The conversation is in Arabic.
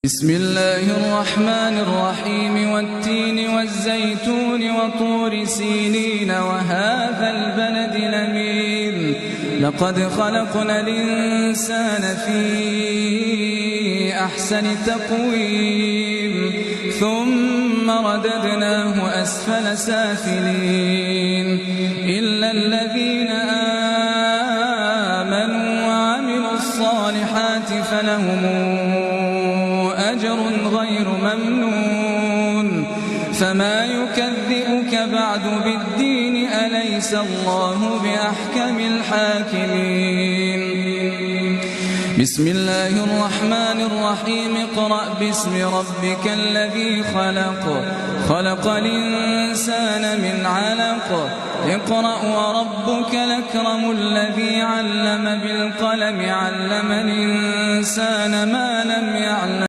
بسم الله الرحمن الرحيم والتين والزيتون وطور سينين وهذا البلد الأمين لقد خلقنا الإنسان في أحسن تقويم ثم رددناه أسفل سافلين إلا الذين آمنوا وعملوا الصالحات فلهم أجر غير ممنون فما يكذبك بعد بالدين أليس الله بأحكم الحاكمين بسم الله الرحمن الرحيم اقرأ باسم ربك الذي خلق الإنسان من علق اقرأ وربك الأكرم الذي علم بالقلم علم الإنسان ما لم يعلم